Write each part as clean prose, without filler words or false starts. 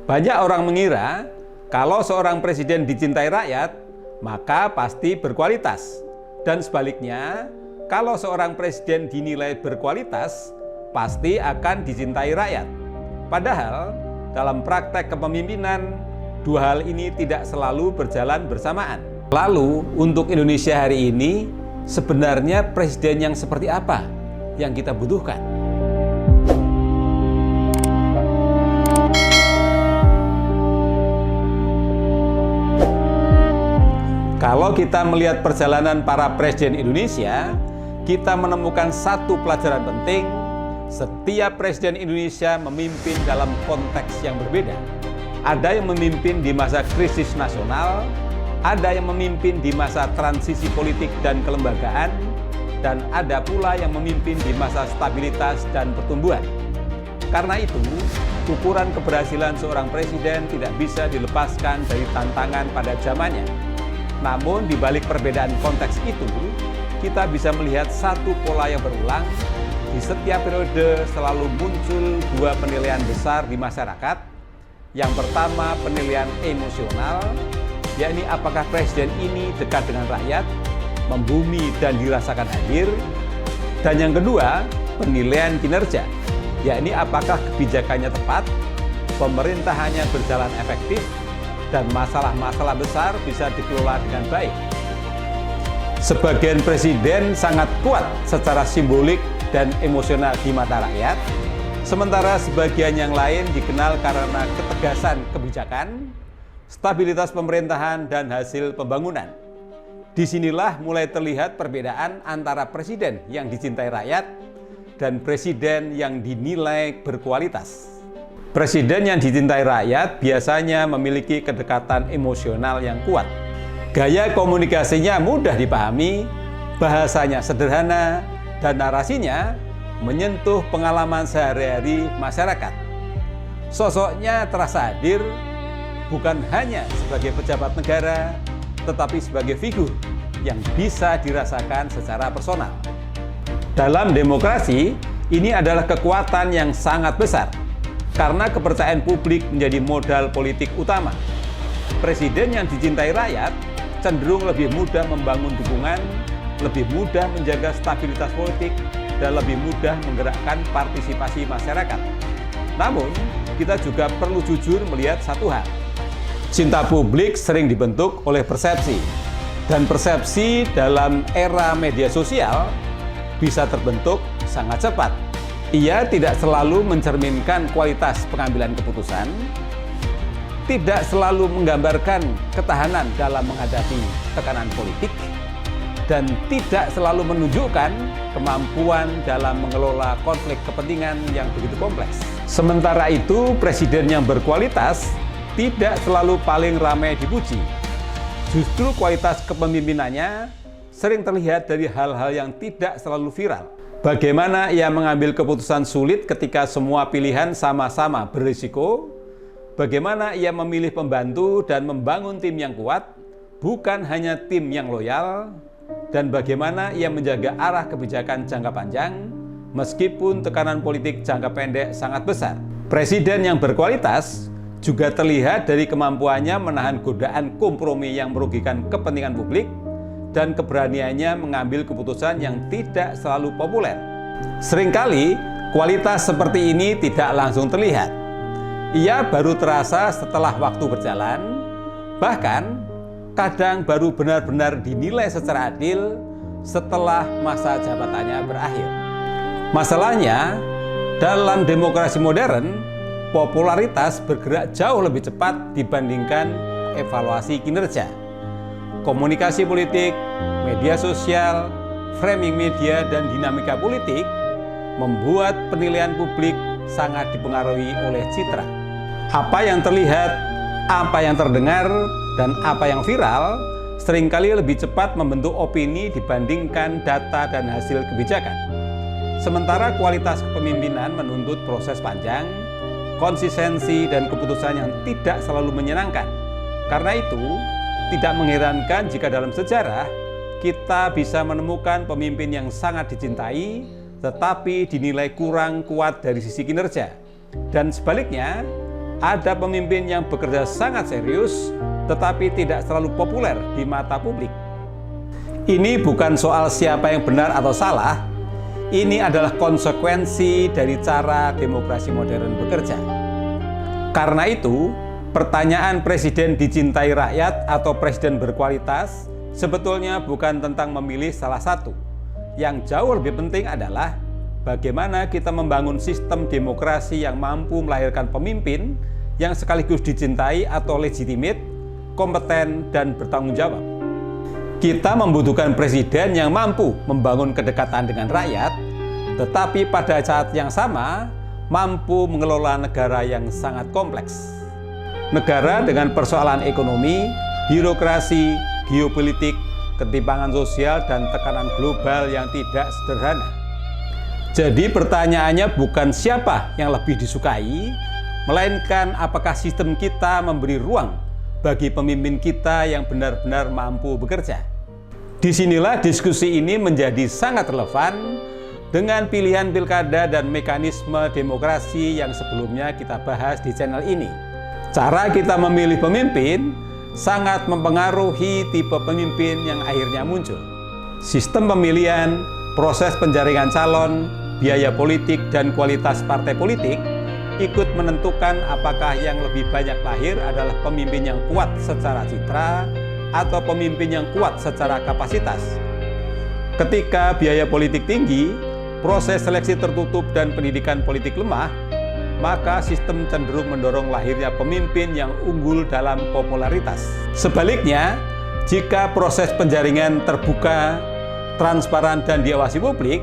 Banyak orang mengira kalau seorang presiden dicintai rakyat, maka pasti berkualitas. Dan sebaliknya, kalau seorang presiden dinilai berkualitas, pasti akan dicintai rakyat. Padahal, dalam praktek kepemimpinan, dua hal ini tidak selalu berjalan bersamaan. Lalu, untuk Indonesia hari ini, sebenarnya presiden yang seperti apa yang kita butuhkan? Kalau kita melihat perjalanan para presiden Indonesia, kita menemukan satu pelajaran penting. Setiap presiden Indonesia memimpin dalam konteks yang berbeda. Ada yang memimpin di masa krisis nasional, ada yang memimpin di masa transisi politik dan kelembagaan, dan ada pula yang memimpin di masa stabilitas dan pertumbuhan. Karena itu, ukuran keberhasilan seorang presiden tidak bisa dilepaskan dari tantangan pada zamannya. Namun, di balik perbedaan konteks itu, kita bisa melihat satu pola yang berulang. Di setiap periode selalu muncul dua penilaian besar di masyarakat. Yang pertama, penilaian emosional, yakni apakah presiden ini dekat dengan rakyat, membumi dan dirasakan hadir. Dan yang kedua, penilaian kinerja, yakni apakah kebijakannya tepat, pemerintahannya berjalan efektif, dan masalah-masalah besar bisa dikelola dengan baik. Sebagian presiden sangat kuat secara simbolik dan emosional di mata rakyat, sementara sebagian yang lain dikenal karena ketegasan kebijakan, stabilitas pemerintahan, dan hasil pembangunan. Disinilah mulai terlihat perbedaan antara presiden yang dicintai rakyat dan presiden yang dinilai berkualitas. Presiden yang dicintai rakyat biasanya memiliki kedekatan emosional yang kuat. Gaya komunikasinya mudah dipahami, bahasanya sederhana, dan narasinya menyentuh pengalaman sehari-hari masyarakat. Sosoknya terasa hadir, bukan hanya sebagai pejabat negara, tetapi sebagai figur yang bisa dirasakan secara personal. Dalam demokrasi, ini adalah kekuatan yang sangat besar. Karena kepercayaan publik menjadi modal politik utama. Presiden yang dicintai rakyat cenderung lebih mudah membangun dukungan, lebih mudah menjaga stabilitas politik, dan lebih mudah menggerakkan partisipasi masyarakat. Namun, kita juga perlu jujur melihat satu hal. Cinta publik sering dibentuk oleh persepsi. Dan persepsi dalam era media sosial bisa terbentuk sangat cepat. Ia tidak selalu mencerminkan kualitas pengambilan keputusan, tidak selalu menggambarkan ketahanan dalam menghadapi tekanan politik, dan tidak selalu menunjukkan kemampuan dalam mengelola konflik kepentingan yang begitu kompleks. Sementara itu, presiden yang berkualitas tidak selalu paling ramai dipuji. Justru kualitas kepemimpinannya sering terlihat dari hal-hal yang tidak selalu viral. Bagaimana ia mengambil keputusan sulit ketika semua pilihan sama-sama berisiko? Bagaimana ia memilih pembantu dan membangun tim yang kuat, bukan hanya tim yang loyal? Dan bagaimana ia menjaga arah kebijakan jangka panjang, meskipun tekanan politik jangka pendek sangat besar? Presiden yang berkualitas juga terlihat dari kemampuannya menahan godaan kompromi yang merugikan kepentingan publik, dan keberaniannya mengambil keputusan yang tidak selalu populer. Seringkali, kualitas seperti ini tidak langsung terlihat. Ia baru terasa setelah waktu berjalan, bahkan kadang baru benar-benar dinilai secara adil setelah masa jabatannya berakhir. Masalahnya, dalam demokrasi modern, popularitas bergerak jauh lebih cepat dibandingkan evaluasi kinerja. Komunikasi politik, media sosial, framing media, dan dinamika politik membuat penilaian publik sangat dipengaruhi oleh citra. Apa yang terlihat, apa yang terdengar, dan apa yang viral seringkali lebih cepat membentuk opini dibandingkan data dan hasil kebijakan. Sementara kualitas kepemimpinan menuntut proses panjang, konsistensi, dan keputusan yang tidak selalu menyenangkan. Karena itu, tidak mengherankan jika dalam sejarah kita bisa menemukan pemimpin yang sangat dicintai tetapi dinilai kurang kuat dari sisi kinerja. Dan sebaliknya, ada pemimpin yang bekerja sangat serius, tetapi tidak selalu populer di mata publik. Ini bukan soal siapa yang benar atau salah, ini adalah konsekuensi dari cara demokrasi modern bekerja. Karena itu, pertanyaan presiden dicintai rakyat atau presiden berkualitas sebetulnya bukan tentang memilih salah satu. Yang jauh lebih penting adalah bagaimana kita membangun sistem demokrasi yang mampu melahirkan pemimpin yang sekaligus dicintai atau legitimate, kompeten, dan bertanggung jawab. Kita membutuhkan presiden yang mampu membangun kedekatan dengan rakyat, tetapi pada saat yang sama mampu mengelola negara yang sangat kompleks. Negara dengan persoalan ekonomi, birokrasi, geopolitik, ketimpangan sosial, dan tekanan global yang tidak sederhana. Jadi pertanyaannya bukan siapa yang lebih disukai, melainkan apakah sistem kita memberi ruang bagi pemimpin kita yang benar-benar mampu bekerja. Disinilah diskusi ini menjadi sangat relevan dengan pilihan pilkada dan mekanisme demokrasi yang sebelumnya kita bahas di channel ini. Cara kita memilih pemimpin sangat mempengaruhi tipe pemimpin yang akhirnya muncul. Sistem pemilihan, proses penjaringan calon, biaya politik, dan kualitas partai politik ikut menentukan apakah yang lebih banyak lahir adalah pemimpin yang kuat secara citra atau pemimpin yang kuat secara kapasitas. Ketika biaya politik tinggi, proses seleksi tertutup, dan pendidikan politik lemah, maka sistem cenderung mendorong lahirnya pemimpin yang unggul dalam popularitas. Sebaliknya, jika proses penjaringan terbuka, transparan, dan diawasi publik,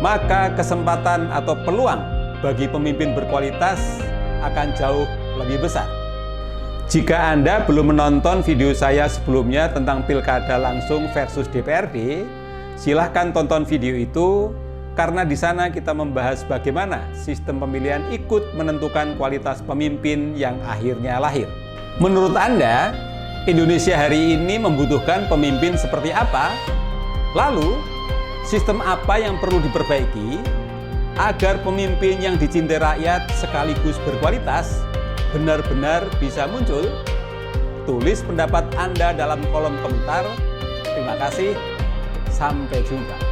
maka kesempatan atau peluang bagi pemimpin berkualitas akan jauh lebih besar. Jika Anda belum menonton video saya sebelumnya tentang pilkada langsung versus DPRD, silahkan tonton video itu, karena di sana kita membahas bagaimana sistem pemilihan ikut menentukan kualitas pemimpin yang akhirnya lahir. Menurut Anda, Indonesia hari ini membutuhkan pemimpin seperti apa? Lalu, sistem apa yang perlu diperbaiki agar pemimpin yang dicintai rakyat sekaligus berkualitas benar-benar bisa muncul? Tulis pendapat Anda dalam kolom komentar. Terima kasih, sampai jumpa.